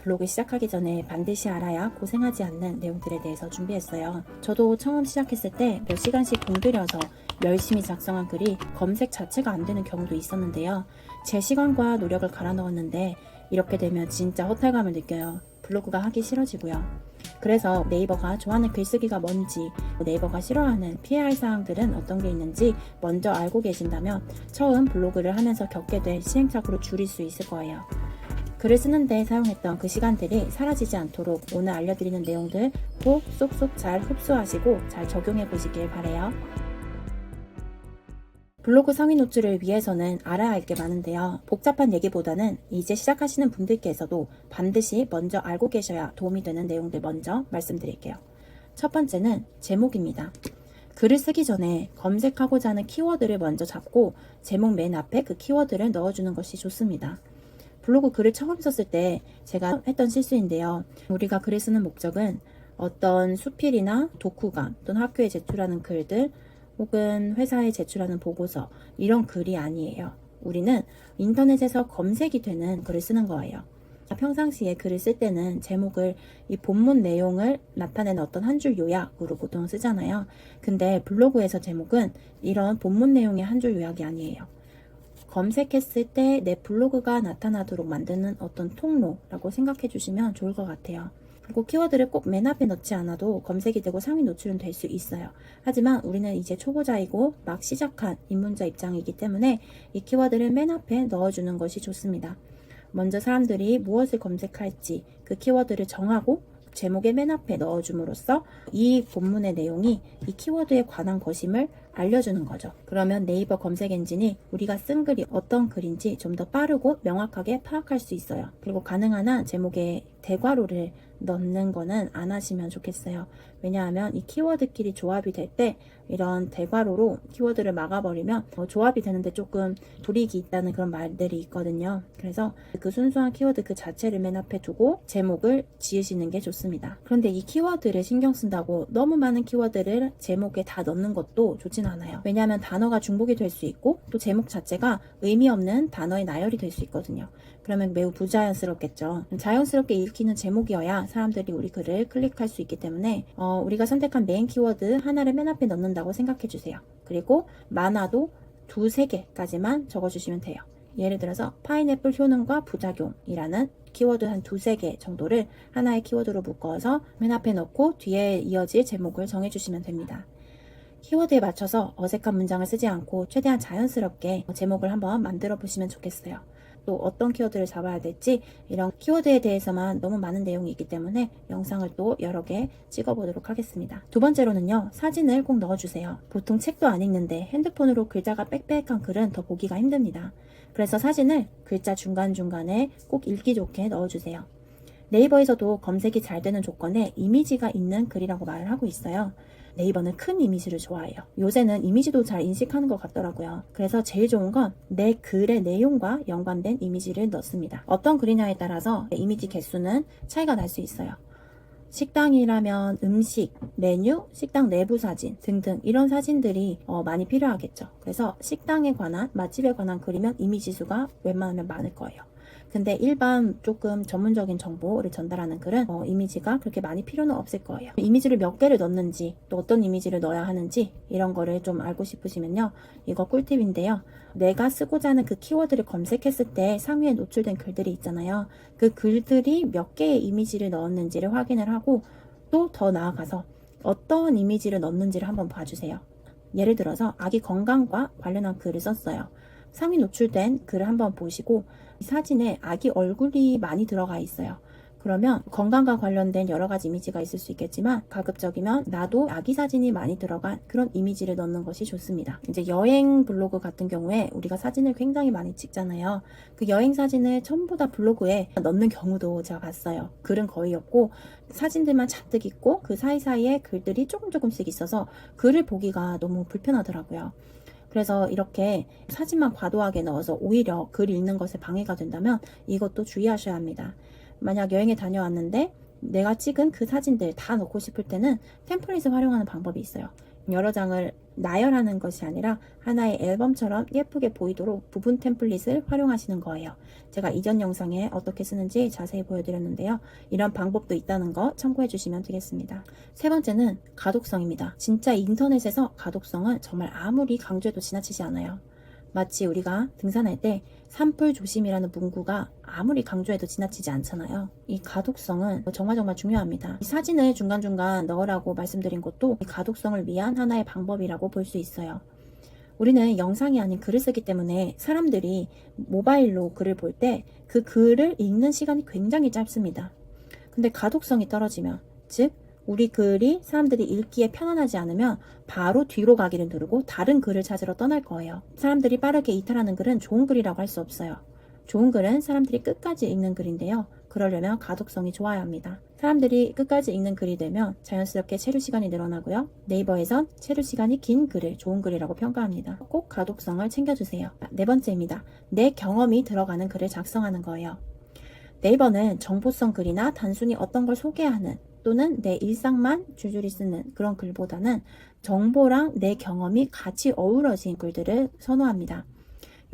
블로그 시작하기 전에 반드시 알아야 고생하지 않는 내용들에 대해서 준비했어요. 저도 처음 시작했을 때 몇 시간씩 공들여서 열심히 작성한 글이 검색 자체가 안 되는 경우도 있었는데요. 제 시간과 노력을 갈아 넣었는데 이렇게 되면 진짜 허탈감을 느껴요. 블로그가 하기 싫어지고요. 그래서 네이버가 좋아하는 글쓰기가 뭔지, 네이버가 싫어하는 피해야 할 사항들은 어떤 게 있는지 먼저 알고 계신다면 처음 블로그를 하면서 겪게 될 시행착오를 줄일 수 있을 거예요. 글을 쓰는데 사용했던 그 시간들이 사라지지 않도록 오늘 알려드리는 내용들 꼭 쏙쏙 잘 흡수하시고 잘 적용해 보시길 바래요. 블로그 상위 노출을 위해서는 알아야 할 게 많은데요. 복잡한 얘기보다는 이제 시작하시는 분들께서도 반드시 먼저 알고 계셔야 도움이 되는 내용들 먼저 말씀드릴게요. 첫 번째는 제목입니다. 글을 쓰기 전에 검색하고자 하는 키워드를 먼저 잡고 제목 맨 앞에 그 키워드를 넣어주는 것이 좋습니다. 블로그 글을 처음 썼을 때 제가 했던 실수인데요. 우리가 글을 쓰는 목적은 어떤 수필이나 독후감 또는 학교에 제출하는 글들 혹은 회사에 제출하는 보고서 이런 글이 아니에요. 우리는 인터넷에서 검색이 되는 글을 쓰는 거예요. 평상시에 글을 쓸 때는 제목을 이 본문 내용을 나타내는 어떤 한 줄 요약으로 보통 쓰잖아요. 근데 블로그에서 제목은 이런 본문 내용의 한 줄 요약이 아니에요. 검색했을 때 내 블로그가 나타나도록 만드는 어떤 통로라고 생각해 주시면 좋을 것 같아요. 그리고 키워드를 꼭 맨 앞에 넣지 않아도 검색이 되고 상위 노출은 될 수 있어요. 하지만 우리는 이제 초보자이고 막 시작한 입문자 입장이기 때문에 이 키워드를 맨 앞에 넣어주는 것이 좋습니다. 먼저 사람들이 무엇을 검색할지 그 키워드를 정하고 제목의 맨 앞에 넣어줌으로써 이 본문의 내용이 이 키워드에 관한 것임을 알려주는 거죠. 그러면 네이버 검색 엔진이 우리가 쓴 글이 어떤 글인지 좀 더 빠르고 명확하게 파악할 수 있어요. 그리고 가능한 한 제목에 대괄호를 넣는 거는 안 하시면 좋겠어요. 왜냐하면 이 키워드끼리 조합이 될 때 이런 대괄호로 키워드를 막아버리면 조합이 되는데 조금 불이익이 있다는 그런 말들이 있거든요. 그래서 그 순수한 키워드 그 자체를 맨 앞에 두고 제목을 지으시는 게 좋습니다. 그런데 이 키워드를 신경 쓴다고 너무 많은 키워드를 제목에 다 넣는 것도 좋진 않아요. 왜냐하면 단어가 중복이 될 수 있고 또 제목 자체가 의미 없는 단어의 나열이 될 수 있거든요. 그러면 매우 부자연스럽겠죠. 자연스럽게 읽히는 제목이어야 사람들이 우리 글을 클릭할 수 있기 때문에 우리가 선택한 메인 키워드 하나를 맨 앞에 넣는다고 생각해 주세요. 그리고 많아도 2-3개까지만 적어주시면 돼요. 예를 들어서 파인애플 효능과 부작용이라는 키워드 한 2-3개 정도를 하나의 키워드로 묶어서 맨 앞에 넣고 뒤에 이어질 제목을 정해주시면 됩니다. 키워드에 맞춰서 어색한 문장을 쓰지 않고 최대한 자연스럽게 제목을 한번 만들어 보시면 좋겠어요. 또 어떤 키워드를 잡아야 될지 이런 키워드에 대해서만 너무 많은 내용이 있기 때문에 영상을 또 여러 개 찍어보도록 하겠습니다. 두 번째로는요, 사진을 꼭 넣어주세요. 보통 책도 안 읽는데 핸드폰으로 글자가 빽빽한 글은 더 보기가 힘듭니다. 그래서 사진을 글자 중간중간에 꼭 읽기 좋게 넣어주세요. 네이버에서도 검색이 잘 되는 조건에 이미지가 있는 글이라고 말을 하고 있어요. 네이버는 큰 이미지를 좋아해요. 요새는 이미지도 잘 인식하는 것 같더라고요. 그래서 제일 좋은 건 내 글의 내용과 연관된 이미지를 넣습니다. 어떤 글이냐에 따라서 이미지 개수는 차이가 날 수 있어요. 식당이라면 음식, 메뉴, 식당 내부 사진 등등 이런 사진들이 많이 필요하겠죠. 그래서 식당에 관한, 맛집에 관한 글이면 이미지 수가 웬만하면 많을 거예요. 근데 일반 조금 전문적인 정보를 전달하는 글은 이미지가 그렇게 많이 필요는 없을 거예요. 이미지를 몇 개를 넣는지 또 어떤 이미지를 넣어야 하는지 이런 거를 좀 알고 싶으시면요, 이거 꿀팁인데요. 내가 쓰고자 하는 그 키워드를 검색했을 때 상위에 노출된 글들이 있잖아요. 그 글들이 몇 개의 이미지를 넣었는지를 확인을 하고 또 더 나아가서 어떤 이미지를 넣는지를 한번 봐주세요. 예를 들어서 아기 건강과 관련한 글을 썼어요. 상위 노출된 글을 한번 보시고 이 사진에 아기 얼굴이 많이 들어가 있어요. 그러면 건강과 관련된 여러 가지 이미지가 있을 수 있겠지만 가급적이면 나도 아기 사진이 많이 들어간 그런 이미지를 넣는 것이 좋습니다. 이제 여행 블로그 같은 경우에 우리가 사진을 굉장히 많이 찍잖아요. 그 여행 사진을 전부 다 블로그에 넣는 경우도 제가 봤어요. 글은 거의 없고 사진들만 잔뜩 있고 그 사이사이에 글들이 조금씩 있어서 글을 보기가 너무 불편하더라고요. 그래서 이렇게 사진만 과도하게 넣어서 오히려 글 읽는 것에 방해가 된다면 이것도 주의하셔야 합니다. 만약 여행에 다녀왔는데 내가 찍은 그 사진들 다 넣고 싶을 때는 템플릿을 활용하는 방법이 있어요. 여러 장을 나열하는 것이 아니라 하나의 앨범처럼 예쁘게 보이도록 부분 템플릿을 활용하시는 거예요. 제가 이전 영상에 어떻게 쓰는지 자세히 보여드렸는데요. 이런 방법도 있다는 거 참고해 주시면 되겠습니다. 세 번째는 가독성입니다. 진짜 인터넷에서 가독성은 정말 아무리 강조해도 지나치지 않아요. 마치 우리가 등산할 때 산불 조심이라는 문구가 아무리 강조해도 지나치지 않잖아요. 이 가독성은 정말 중요합니다. 이 사진을 중간중간 넣으라고 말씀드린 것도 이 가독성을 위한 하나의 방법이라고 볼 수 있어요. 우리는 영상이 아닌 글을 쓰기 때문에 사람들이 모바일로 글을 볼 때 그 글을 읽는 시간이 굉장히 짧습니다. 근데 가독성이 떨어지면, 즉 우리 글이 사람들이 읽기에 편안하지 않으면 바로 뒤로 가기를 누르고 다른 글을 찾으러 떠날 거예요. 사람들이 빠르게 이탈하는 글은 좋은 글이라고 할 수 없어요. 좋은 글은 사람들이 끝까지 읽는 글인데요. 그러려면 가독성이 좋아야 합니다. 사람들이 끝까지 읽는 글이 되면 자연스럽게 체류 시간이 늘어나고요. 네이버에선 체류 시간이 긴 글을 좋은 글이라고 평가합니다. 꼭 가독성을 챙겨주세요. 네 번째입니다. 내 경험이 들어가는 글을 작성하는 거예요. 네이버는 정보성 글이나 단순히 어떤 걸 소개하는 또는 내 일상만 줄줄이 쓰는 그런 글보다는 정보랑 내 경험이 같이 어우러진 글들을 선호합니다.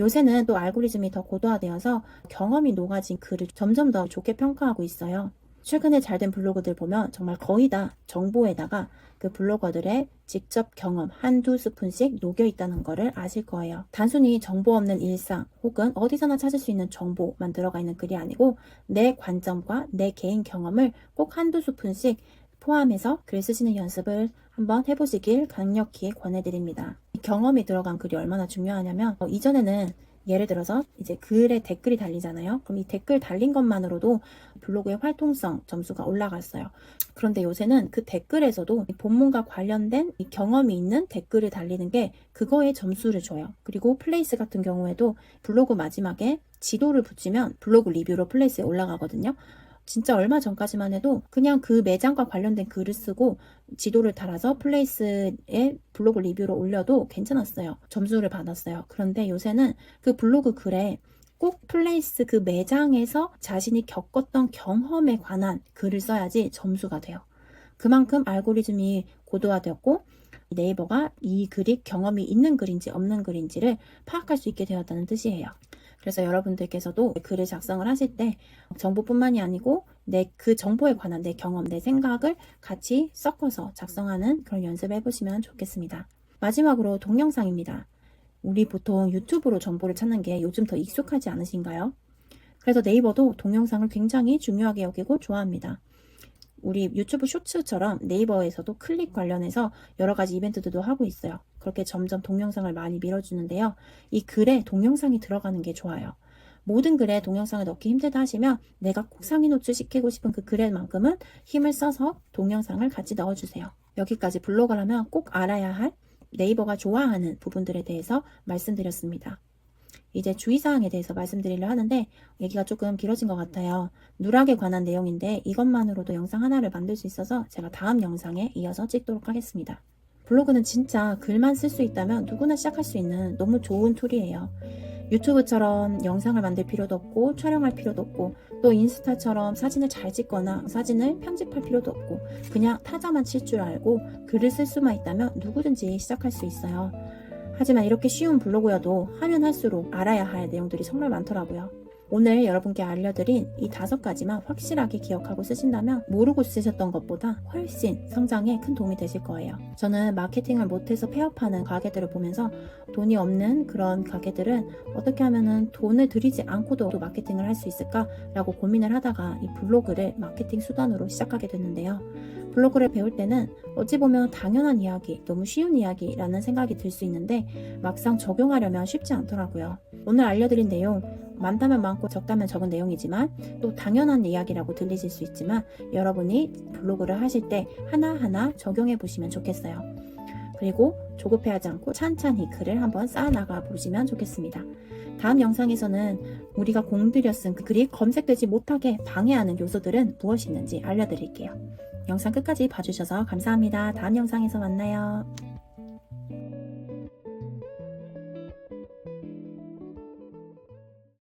요새는 또 알고리즘이 더 고도화되어서 경험이 녹아진 글을 점점 더 좋게 평가하고 있어요. 최근에 잘된 블로그들 보면 정말 거의 다 정보에다가 그 블로거들의 직접 경험 한두 스푼씩 녹여 있다는 거를 아실 거예요. 단순히 정보 없는 일상 혹은 어디서나 찾을 수 있는 정보만 들어가 있는 글이 아니고 내 관점과 내 개인 경험을 꼭 한두 스푼씩 포함해서 글 쓰시는 연습을 한번 해보시길 강력히 권해드립니다. 경험이 들어간 글이 얼마나 중요하냐면 이전에는 예를 들어서 이제 글에 댓글이 달리잖아요. 그럼 이 댓글 달린 것만으로도 블로그의 활동성 점수가 올라갔어요. 그런데 요새는 그 댓글에서도 본문과 관련된 이 경험이 있는 댓글을 달리는 게 그거에 점수를 줘요. 그리고 플레이스 같은 경우에도 블로그 마지막에 지도를 붙이면 블로그 리뷰로 플레이스에 올라가거든요. 진짜 얼마 전까지만 해도 그냥 그 매장과 관련된 글을 쓰고 지도를 달아서 플레이스에 블로그 리뷰로 올려도 괜찮았어요. 점수를 받았어요. 그런데 요새는 그 블로그 글에 꼭 플레이스 그 매장에서 자신이 겪었던 경험에 관한 글을 써야지 점수가 돼요. 그만큼 알고리즘이 고도화되었고 네이버가 이 글이 경험이 있는 글인지 없는 글인지를 파악할 수 있게 되었다는 뜻이에요. 그래서 여러분들께서도 글을 작성을 하실 때 정보뿐만이 아니고 그 정보에 관한 내 경험, 내 생각을 같이 섞어서 작성하는 그런 연습을 해보시면 좋겠습니다. 마지막으로 동영상입니다. 우리 보통 유튜브로 정보를 찾는 게 요즘 더 익숙하지 않으신가요? 그래서 네이버도 동영상을 굉장히 중요하게 여기고 좋아합니다. 우리 유튜브 쇼츠처럼 네이버에서도 클릭 관련해서 여러 가지 이벤트들도 하고 있어요. 그렇게 점점 동영상을 많이 밀어주는데요. 이 글에 동영상이 들어가는 게 좋아요. 모든 글에 동영상을 넣기 힘들다 하시면 내가 꼭 상위 노출시키고 싶은 그 글에만큼은 힘을 써서 동영상을 같이 넣어주세요. 여기까지 블로그를 하면 꼭 알아야 할 네이버가 좋아하는 부분들에 대해서 말씀드렸습니다. 이제 주의사항에 대해서 말씀드리려 하는데 얘기가 조금 길어진 것 같아요. 누락에 관한 내용인데 이것만으로도 영상 하나를 만들 수 있어서 제가 다음 영상에 이어서 찍도록 하겠습니다. 블로그는 진짜 글만 쓸 수 있다면 누구나 시작할 수 있는 너무 좋은 툴이에요. 유튜브처럼 영상을 만들 필요도 없고 촬영할 필요도 없고 또 인스타처럼 사진을 잘 찍거나 사진을 편집할 필요도 없고 그냥 타자만 칠 줄 알고 글을 쓸 수만 있다면 누구든지 시작할 수 있어요. 하지만 이렇게 쉬운 블로그여도 하면 할수록 알아야 할 내용들이 정말 많더라고요. 오늘 여러분께 알려드린 이 5가지만 확실하게 기억하고 쓰신다면 모르고 쓰셨던 것보다 훨씬 성장에 큰 도움이 되실 거예요. 저는 마케팅을 못해서 폐업하는 가게들을 보면서 돈이 없는 그런 가게들은 어떻게 하면 돈을 들이지 않고도 마케팅을 할 수 있을까라고 고민을 하다가 이 블로그를 마케팅 수단으로 시작하게 됐는데요. 블로그를 배울 때는 어찌 보면 당연한 이야기, 너무 쉬운 이야기라는 생각이 들 수 있는데 막상 적용하려면 쉽지 않더라고요. 오늘 알려드린 내용 많다면 많고 적다면 적은 내용이지만 또 당연한 이야기라고 들리실 수 있지만 여러분이 블로그를 하실 때 하나하나 적용해 보시면 좋겠어요. 그리고 조급해하지 않고 찬찬히 글을 한번 쌓아나가 보시면 좋겠습니다. 다음 영상에서는 우리가 공들여 쓴 그 글이 검색되지 못하게 방해하는 요소들은 무엇이 있는지 알려드릴게요. 영상 끝까지 봐주셔서 감사합니다. 다음 영상에서 만나요.